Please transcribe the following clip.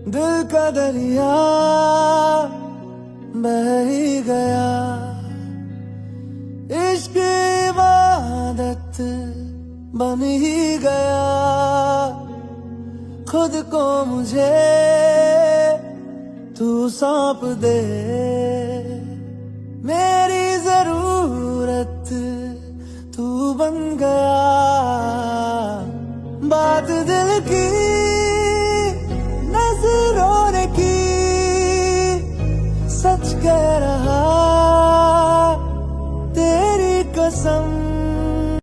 दिल का दरिया बह ही गया, इश्क इबादत बन ही गया। खुद को मुझे तू सौंप दे।